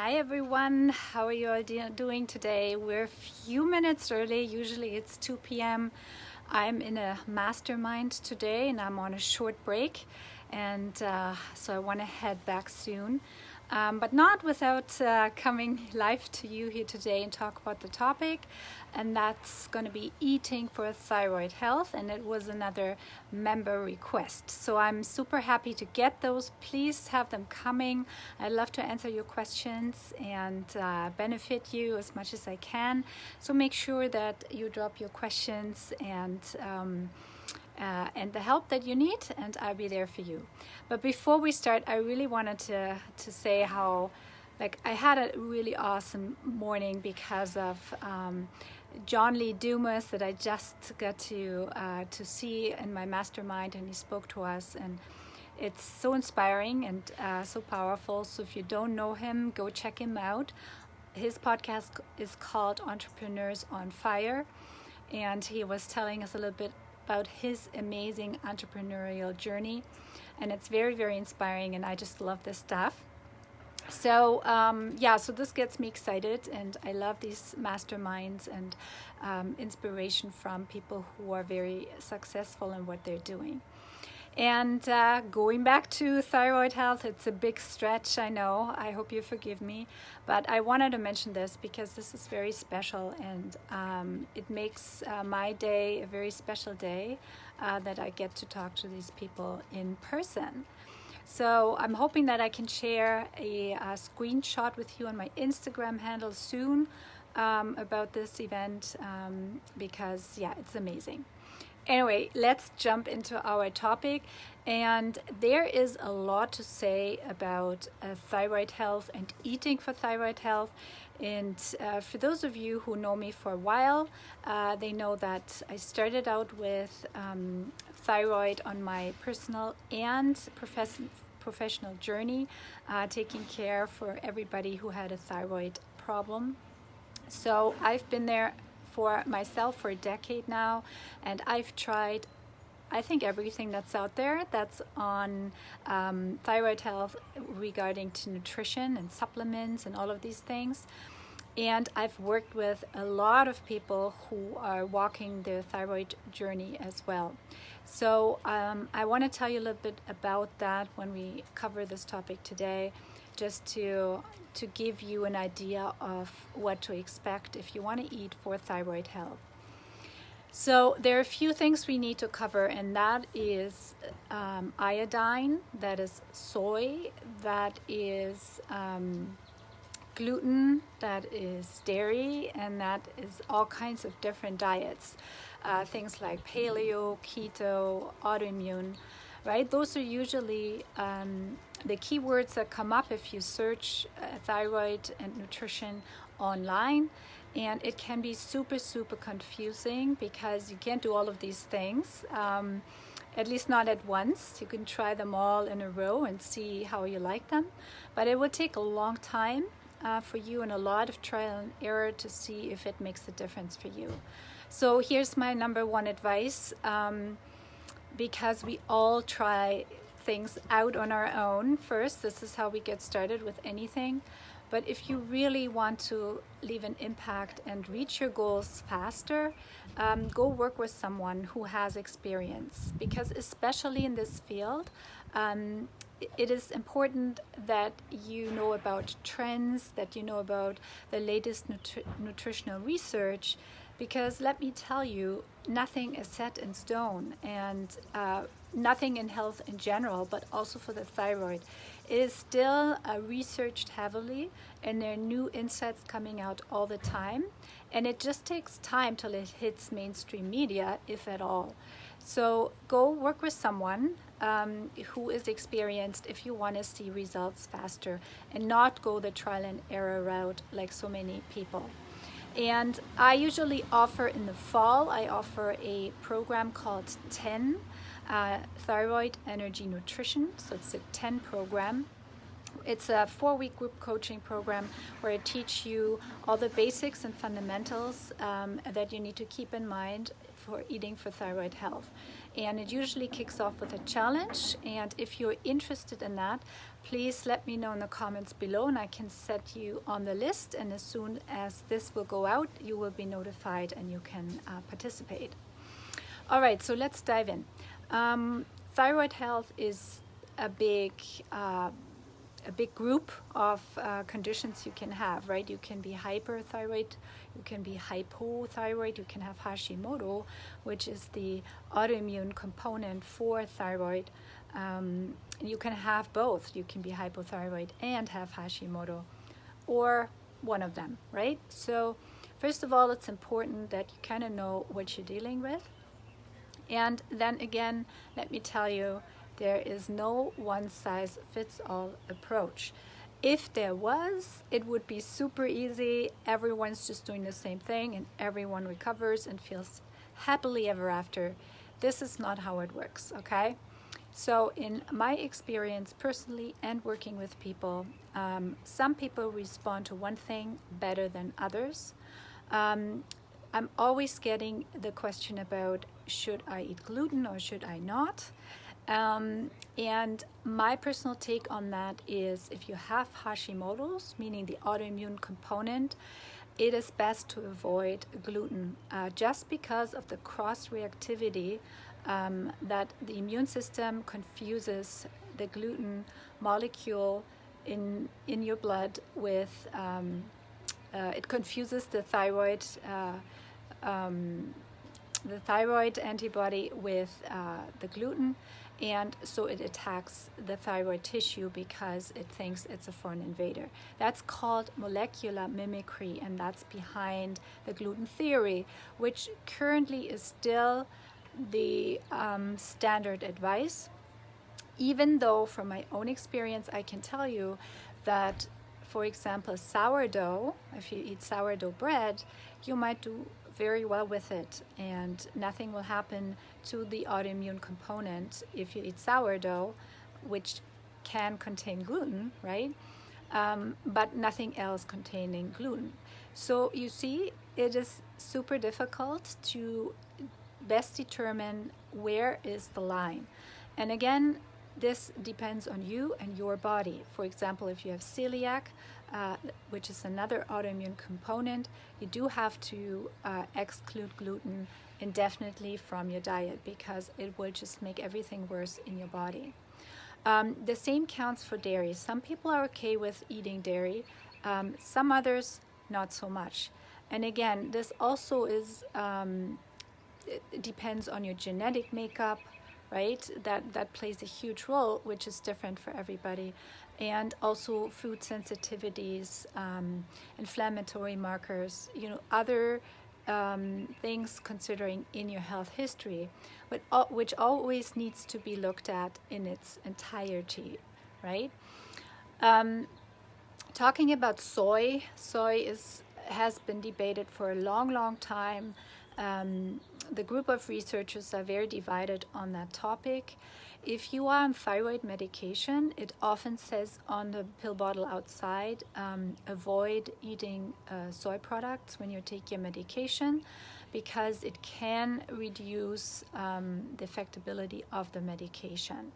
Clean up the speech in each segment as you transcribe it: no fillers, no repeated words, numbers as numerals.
Hi everyone, how are you all doing today? We're a few minutes early, usually it's 2 p.m. I'm in a mastermind today and I'm on a short break, and so I want to head back soon. But not without coming live to you here today and talk about the topic, and that's going to be eating for thyroid health, and it was another member request. So I'm super happy to get those. Please have them coming. I'd love to answer your questions and benefit you as much as I can. So make sure that you drop your questions and the help that you need, and I'll be there for you. But before we start, I really wanted to say how, I had a really awesome morning because of John Lee Dumas that I just got to see in my mastermind, and he spoke to us, and it's so inspiring and so powerful. So if you don't know him, go check him out. His podcast is called Entrepreneurs on Fire, and he was telling us a little bit about his amazing entrepreneurial journey, and it's very, very inspiring, and I just love this stuff. So so this gets me excited, and I love these masterminds and inspiration from people who are very successful in what they're doing. And going back to thyroid health, it's a big stretch, I know. I hope you forgive me. But I wanted to mention this because this is very special, and it makes my day a very special day that I get to talk to these people in person. So I'm hoping that I can share a screenshot with you on my Instagram handle soon about this event because, it's amazing. Anyway, let's jump into our topic, and there is a lot to say about thyroid health and eating for thyroid health. And for those of you who know me for a while, they know that I started out with thyroid on my personal and professional journey, taking care for everybody who had a thyroid problem. So I've been there for myself for a decade now, and I've tried, I think, everything that's out there that's on thyroid health regarding to nutrition and supplements and all of these things. And I've worked with a lot of people who are walking their thyroid journey as well. So I want to tell you a little bit about that when we cover this topic today, just to give you an idea of what to expect if you want to eat for thyroid health. So there are a few things we need to cover, and that is iodine, that is soy, that is gluten, that is dairy, and that is all kinds of different diets. Things like paleo, keto, autoimmune, right? Those are usually the keywords that come up if you search thyroid and nutrition online. And it can be super, super confusing because you can't do all of these things, at least not at once. You can try them all in a row and see how you like them. But it would take a long time for you and a lot of trial and error to see if it makes a difference for you. So here's my number one advice, because we all try things out on our own first. This is how we get started with anything. But if you really want to leave an impact and reach your goals faster, go work with someone who has experience, because especially in this field, it is important that you know about trends, that you know about the latest nutritional research, because let me tell you, nothing is set in stone, and nothing in health in general, but also for the thyroid. It is still researched heavily, and there are new insights coming out all the time, and it just takes time till it hits mainstream media, if at all. So go work with someone who is experienced if you want to see results faster, and not go the trial and error route like so many people. And I usually offer in the fall, I offer a program called 10, Thyroid Energy Nutrition. So it's a 10 program. It's a 4-week group coaching program where I teach you all the basics and fundamentals that you need to keep in mind for eating for thyroid health. And it usually kicks off with a challenge. And if you're interested in that, please let me know in the comments below and I can set you on the list. And as soon as this will go out, you will be notified and you can participate. All right, so let's dive in. Thyroid health is a big group of conditions you can have, right? You can be hyperthyroid, you can be hypothyroid, you can have Hashimoto, which is the autoimmune component for thyroid. You can have both. You can be hypothyroid and have Hashimoto, or one of them, right? So first of all, it's important that you kind of know what you're dealing with. And then again, let me tell you, there is no one-size-fits-all approach. If there was, it would be super easy. Everyone's just doing the same thing and everyone recovers and feels happily ever after. This is not how it works, okay? So in my experience personally and working with people, some people respond to one thing better than others. I'm always getting the question about, should I eat gluten or should I not? And my personal take on that is, if you have Hashimoto's, meaning the autoimmune component, it is best to avoid gluten just because of the cross-reactivity that the immune system confuses the gluten molecule in your blood with, it confuses the thyroid antibody with the gluten, and so it attacks the thyroid tissue because it thinks it's a foreign invader. That's called molecular mimicry, and that's behind the gluten theory, which currently is still the standard advice, even though from my own experience I can tell you that, for example, sourdough, if you eat sourdough bread, you might do very well with it and nothing will happen to the autoimmune component if you eat sourdough, which can contain gluten, right? But nothing else containing gluten. So you see, it is super difficult to best determine where is the line. And again, this depends on you and your body. For example, if you have celiac, which is another autoimmune component, you do have to exclude gluten indefinitely from your diet because it will just make everything worse in your body. The same counts for dairy. Some people are okay with eating dairy, some others not so much. And again, this also is it depends on your genetic makeup, right? That plays a huge role, which is different for everybody. And also food sensitivities, inflammatory markers, other things considering in your health history, but which always needs to be looked at in its entirety, right? Talking about soy has been debated for a long time. The group of researchers are very divided on that topic. If you are on thyroid medication, it often says on the pill bottle outside, avoid eating soy products when you take your medication because it can reduce the effectability of the medication.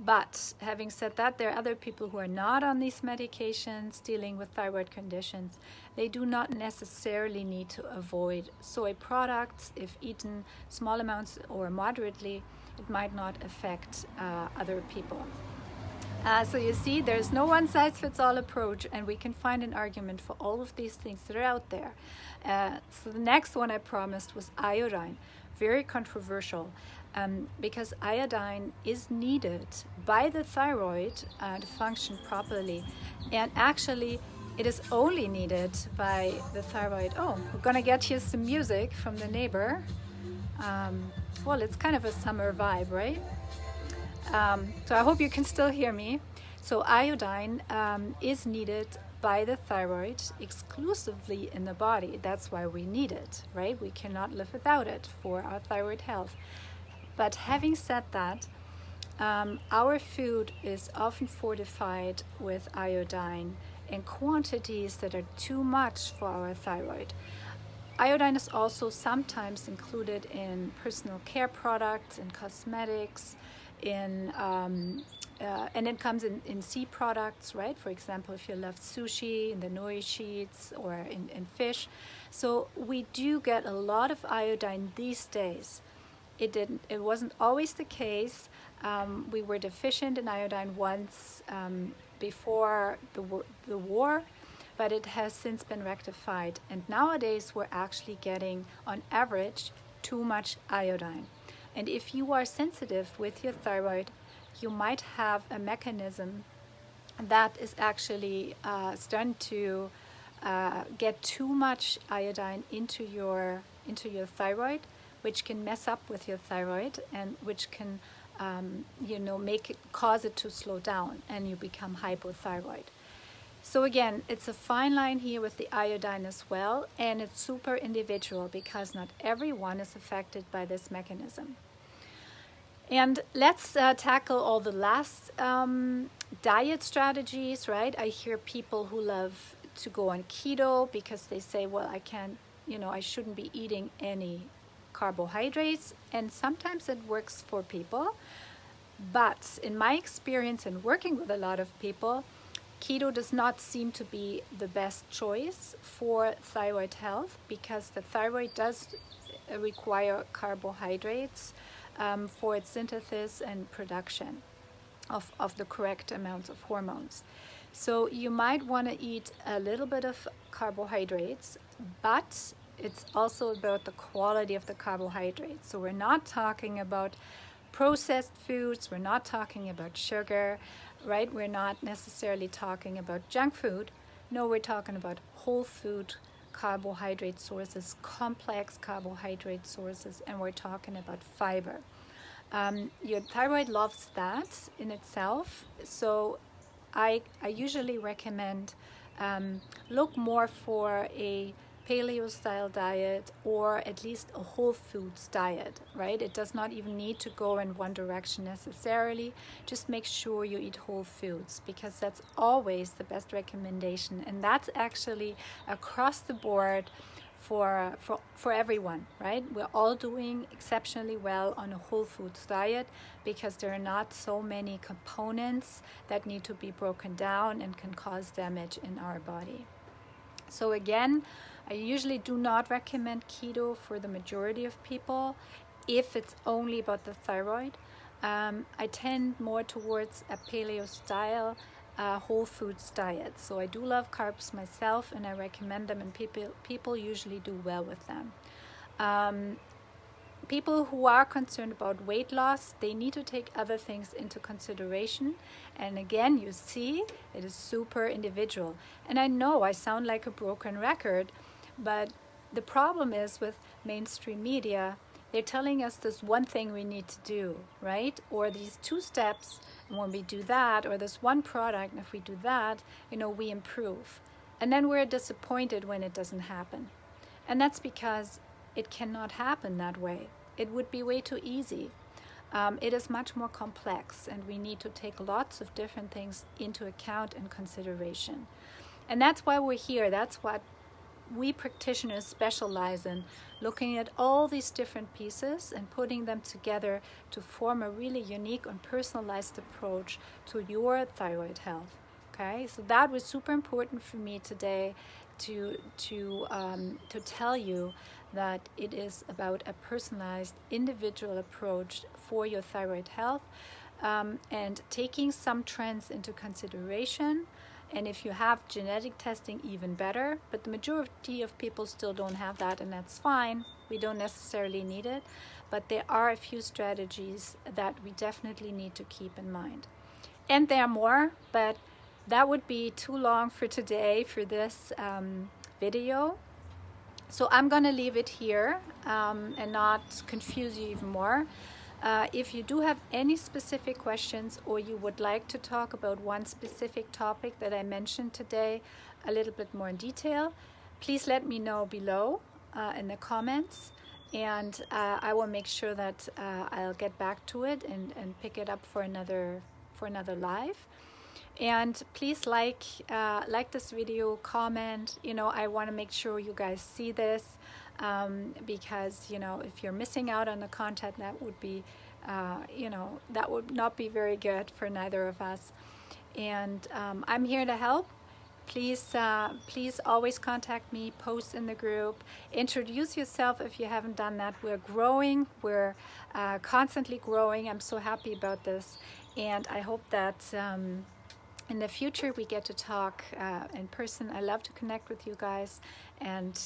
But having said that, there are other people who are not on these medications dealing with thyroid conditions. They do not necessarily need to avoid soy products. If eaten small amounts or moderately, it might not affect other people. So you see, there's no one-size-fits-all approach, and we can find an argument for all of these things that are out there. So the next one I promised was iodine. Very controversial. Because iodine is needed by the thyroid to function properly. And actually, it is only needed by the thyroid. Oh, we're gonna get here some music from the neighbor. Well, it's kind of a summer vibe, right? So I hope you can still hear me. So iodine is needed by the thyroid exclusively in the body. That's why we need it, right? We cannot live without it for our thyroid health. But having said that, our food is often fortified with iodine in quantities that are too much for our thyroid. iodine is also sometimes included in personal care products, in cosmetics, and it comes in sea products, right? For example, if you love sushi, in the nori sheets, or in fish. So we do get a lot of iodine these days. It wasn't always the case. We were deficient in iodine once before the war, but it has since been rectified. And nowadays we're actually getting, on average, too much iodine. And if you are sensitive with your thyroid, you might have a mechanism that is actually starting to get too much iodine into your thyroid, which can mess up with your thyroid and which can cause it to slow down and you become hypothyroid. So again, it's a fine line here with the iodine as well, and it's super individual because not everyone is affected by this mechanism. And let's tackle all the last diet strategies, right? I hear people who love to go on keto because they say, well, I shouldn't be eating any carbohydrates, and sometimes it works for people. But in my experience in working with a lot of people, keto does not seem to be the best choice for thyroid health because the thyroid does require carbohydrates for its synthesis and production of the correct amounts of hormones. So you might want to eat a little bit of carbohydrates, but it's also about the quality of the carbohydrates. So we're not talking about processed foods, we're not talking about sugar, right? We're not necessarily talking about junk food. No, we're talking about whole food carbohydrate sources, complex carbohydrate sources, and we're talking about fiber. Your thyroid loves that in itself, so I usually recommend look more for a paleo style diet or at least a whole foods diet, right? It does not even need to go in one direction necessarily. Just make sure you eat whole foods because that's always the best recommendation, and that's actually across the board for everyone, right? We're all doing exceptionally well on a whole foods diet because there are not so many components that need to be broken down and can cause damage in our body. So again, I usually do not recommend keto for the majority of people if it's only about the thyroid. I tend more towards a paleo style whole foods diet. So I do love carbs myself and I recommend them, and people usually do well with them. People who are concerned about weight loss, they need to take other things into consideration. And again, you see, it is super individual. And I know I sound like a broken record, but the problem is with mainstream media, they're telling us this one thing we need to do, right? Or these 2 steps, and when we do that, or this one product, and if we do that, we improve. And then we're disappointed when it doesn't happen. And that's because it cannot happen that way. It would be way too easy. It is much more complex, and we need to take lots of different things into account and consideration. And that's why we're here. That's what we practitioners specialize in, looking at all these different pieces and putting them together to form a really unique and personalized approach to your thyroid health. Okay, so that was super important for me today to tell you that it is about a personalized individual approach for your thyroid health, and taking some trends into consideration. And if you have genetic testing, even better, but the majority of people still don't have that, and that's fine. We don't necessarily need it, but there are a few strategies that we definitely need to keep in mind. And there are more, but that would be too long for today for this video. So I'm going to leave it here and not confuse you even more. If you do have any specific questions, or you would like to talk about one specific topic that I mentioned today a little bit more in detail, please let me know below in the comments, and I will make sure that I'll get back to it and pick it up for another live. And please like this video, comment. I want to make sure you guys see this, because if you're missing out on the content, that would be that would not be very good for neither of us. And I'm here to help. Please always contact me, post in the group, introduce yourself if you haven't done that. We're growing, we're constantly growing. I'm so happy about this, and I hope that in the future we get to talk in person. I love to connect with you guys, and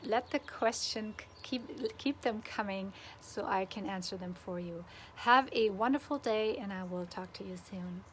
let the question keep them coming so I can answer them for you. Have a wonderful day, and I will talk to you soon.